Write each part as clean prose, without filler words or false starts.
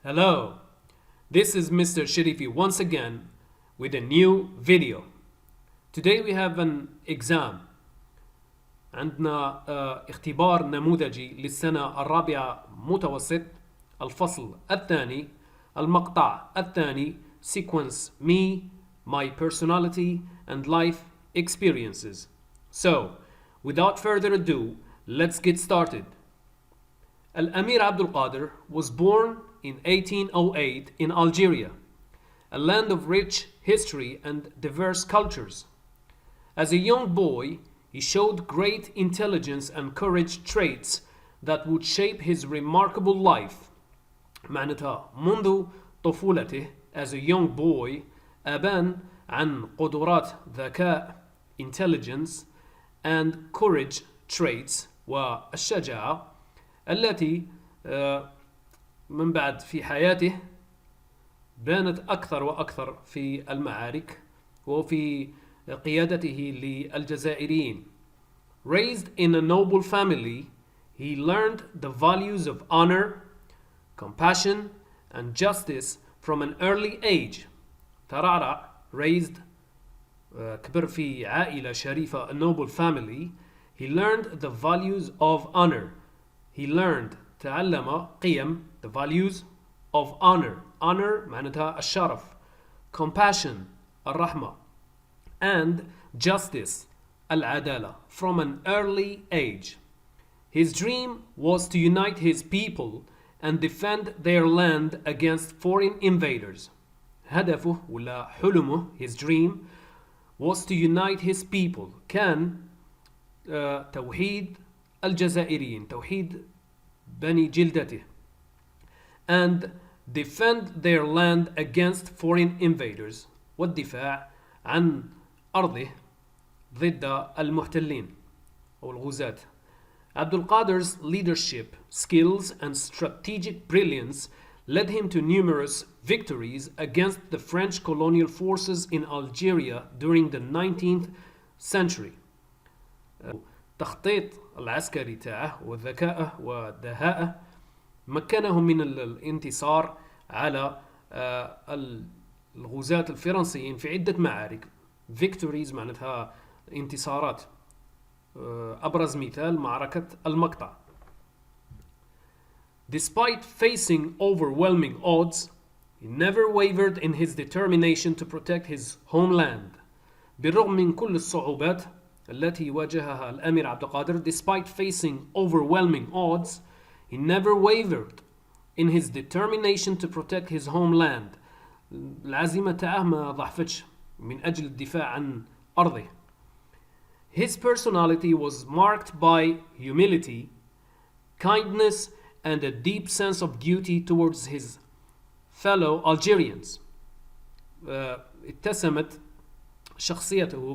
Hello, this is Mr. Sharifi once again with a new video. Today we have an exam. عندنا اختبار نموذجي للسنة الرابعة متوسط الفصل الثاني المقطع الثاني sequence me, my personality and life experiences. So, without further ado, let's get started. Emir Abd-el-Kader was born in 1808 in Algeria, a land of rich history and diverse cultures. As a young boy, he showed great intelligence and courage traits that would shape his remarkable life. معناتها منذ طفولته as a young boy أبان عن قدرات ذكاء intelligence and courage traits والشجاعة التي من بعد في حياته بانت أكثر وأكثر في المعارك وفي قيادته للجزائريين. Raised in a noble family, he learned the values of honor, compassion, and justice from an early age. ترعرع raised كبر في عائلة شريفة, a noble family. He learned the values of honor. He learned تعلم قيم the values of honor. Honor معناتها الشرف. Compassion الرحمة. And justice العدالة from an early age. His dream was to unite his people and defend their land against foreign invaders. هدفه ولا حلمه, his dream, was to unite his people. كان توحيد الجزائريين, توحيد بني جلدته, and defend their land against foreign invaders, والدفاع عن أرضه ضد المحتلين أو الغزاة. Abd-el-Kader's leadership, skills and strategic brilliance led him to numerous victories against the French colonial forces in Algeria during the 19th century. تخطيط العسكري تاعه وذكائه ودهائه مكنه من الانتصار على الغزاة الفرنسيين في عدة معارك. victories معناتها انتصارات. أبرز مثال معركة المقطع. Despite facing overwhelming odds, he never wavered in his determination to protect his homeland. بالرغم من كل الصعوبات التي واجهها الأمير عبد القادر, despite facing overwhelming odds, he never wavered in his determination to protect his homeland. العزيمة تاعه ما ضعفتش من أجل الدفاع عن أرضه. His personality was marked by humility, kindness, and a deep sense of duty towards his fellow Algerians. اتسمت شخصيته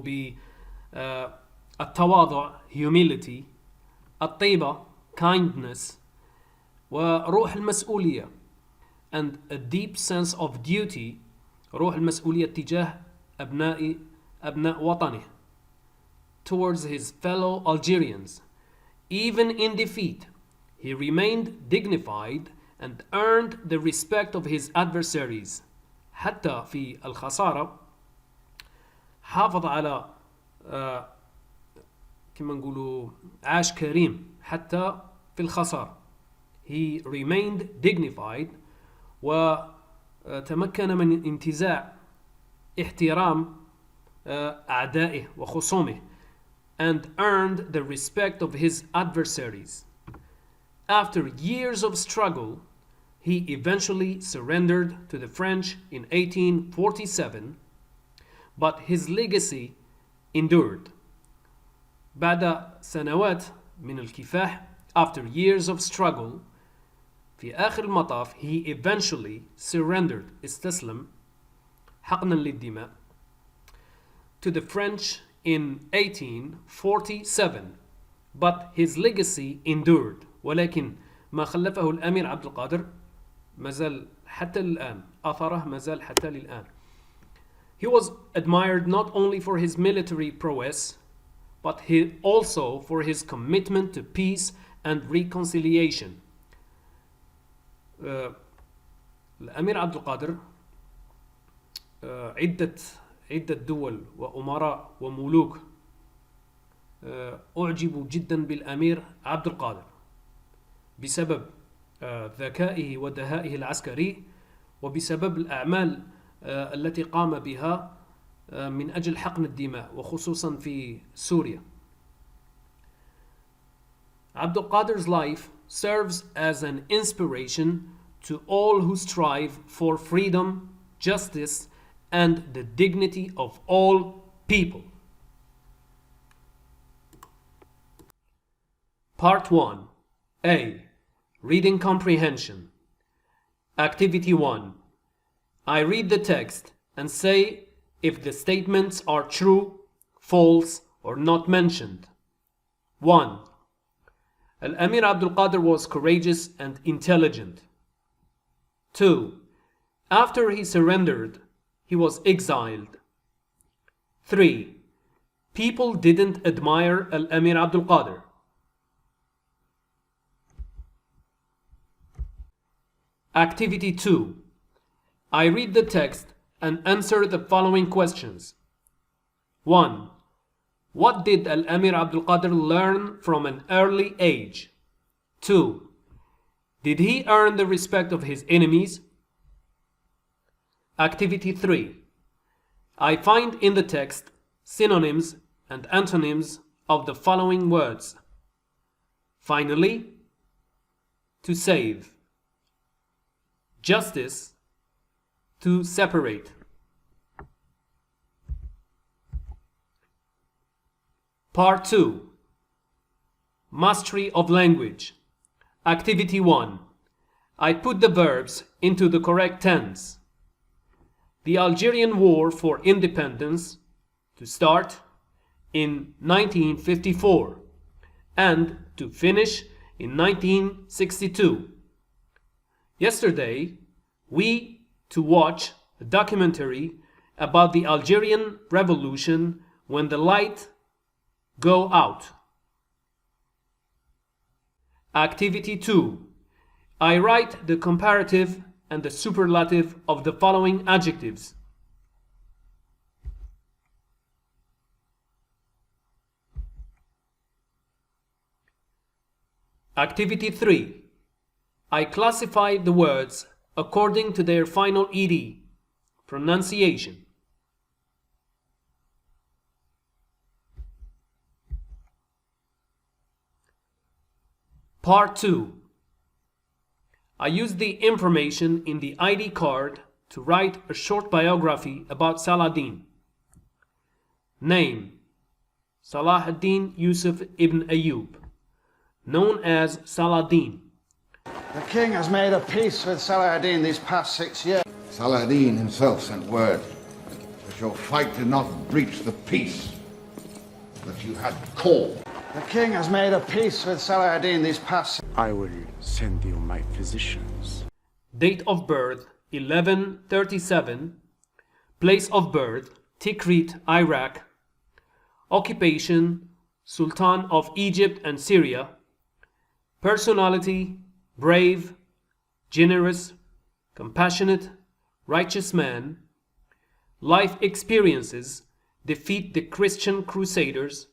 بالتواضع humility, الطيبة kindness, وروح المسؤولية and a deep sense of duty, روح المسؤولية تجاه أبناء وطنه, towards his fellow Algerians. Even in defeat, he remained dignified and earned the respect of his adversaries. حتى في الخسارة حافظ على كما نقولوا عاش كريم حتى في الخسارة. He remained dignified وتمكن من انتزاع احترام أعدائه وخصومه and earned the respect of his adversaries. After years of struggle, he eventually surrendered to the French in 1847, but his legacy endured. بعد سنوات من الكفاح, after years of struggle, في آخر المطاف he eventually surrendered, استسلم حقنا للدماء, to the French in 1847, but his legacy endured. ولكن ما خلفه الأمير عبد القادر مازال حتى الآن, أثره مازال حتى الآن. He was admired not only for his military prowess, but also for his commitment to peace and reconciliation. الأمير عبد القادر عدة دول وأمراء وملوك أعجبوا جدا بالأمير عبد القادر بسبب ذكائه ودهائه العسكري، وبسبب الأعمال التي قام بها من أجل حقن الدماء وخصوصا في سوريا. Abd-el-Kader's life serves as an inspiration to all who strive for freedom, justice, and the dignity of all people. Part 1. A. Reading Comprehension. Activity 1. I read the text and say if the statements are true, false, or not mentioned. 1. Al-Amir Abd-el-Kader was courageous and intelligent. 2. After he surrendered, he was exiled. 3. People didn't admire Al-Amir Abd-el-Kader. Activity 2. I read the text and answer the following questions. 1. What did Al-Amir Abd-el-Kader learn from an early age? 2. Did he earn the respect of his enemies? Activity 3. I find in the text synonyms and antonyms of the following words. Finally, to save. Justice, to separate. Part 2. Mastery of language. Activity 1. I put the verbs into the correct tense. The Algerian War for Independence, to start, in 1954 and to finish in 1962. Yesterday, we to watch a documentary about the Algerian Revolution when the light go out. Activity 2. I write the comparative and the superlative of the following adjectives. Activity 3. I classify the words according to their final ed, pronunciation. Part 2. I use the information in the ID card to write a short biography about Saladin. Name: Salah ad-Din Yusuf ibn Ayyub, known as Saladin. The king has made a peace with Saladin these past 6 years. Saladin himself sent word that your fight did not breach the peace that you had called. The king has made a peace with Saladin these past... I will send you my physicians. Date of birth 1137. Place of birth Tikrit, Iraq. Occupation Sultan of Egypt and Syria. Personality brave, generous, compassionate, righteous man. Life experiences defeat the Christian crusaders,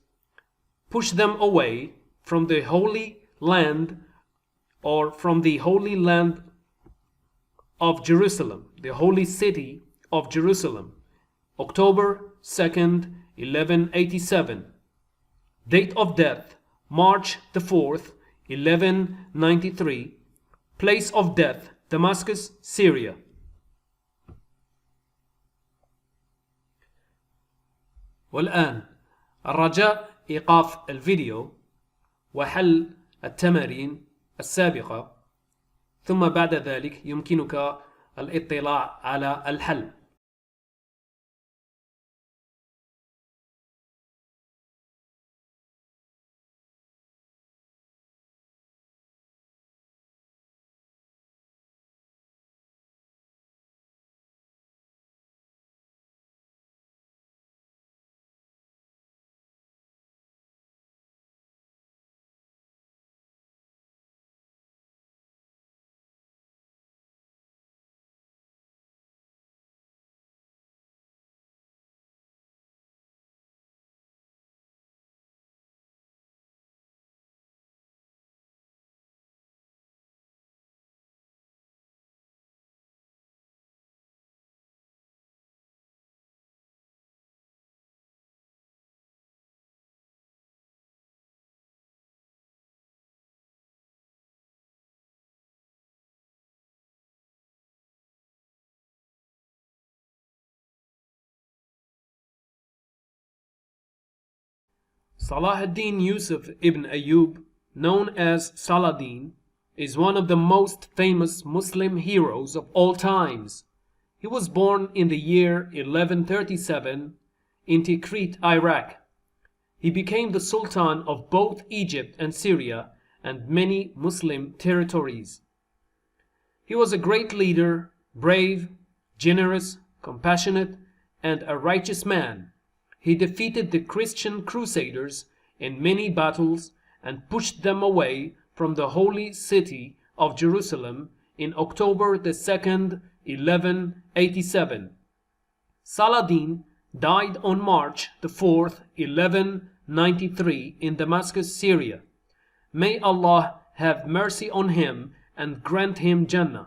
push them away from the Holy Land or from the Holy Land of Jerusalem, the Holy City of Jerusalem, October 2nd, 1187. Date of death, March the 4th, 1193. Place of death, Damascus, Syria. والآن الرجاء إيقاف الفيديو وحل التمارين السابقة، ثم بعد ذلك يمكنك الاطلاع على الحل. Salah ad-Din Yusuf ibn Ayyub, known as Saladin, is one of the most famous Muslim heroes of all times. He was born in the year 1137 in Tikrit, Iraq. He became the Sultan of both Egypt and Syria and many Muslim territories. He was a great leader, brave, generous, compassionate, and a righteous man. He defeated the Christian crusaders in many battles and pushed them away from the holy city of Jerusalem in October the 2nd, 1187. Saladin died on March the 4th, 1193 in Damascus, Syria. May Allah have mercy on him and grant him Jannah.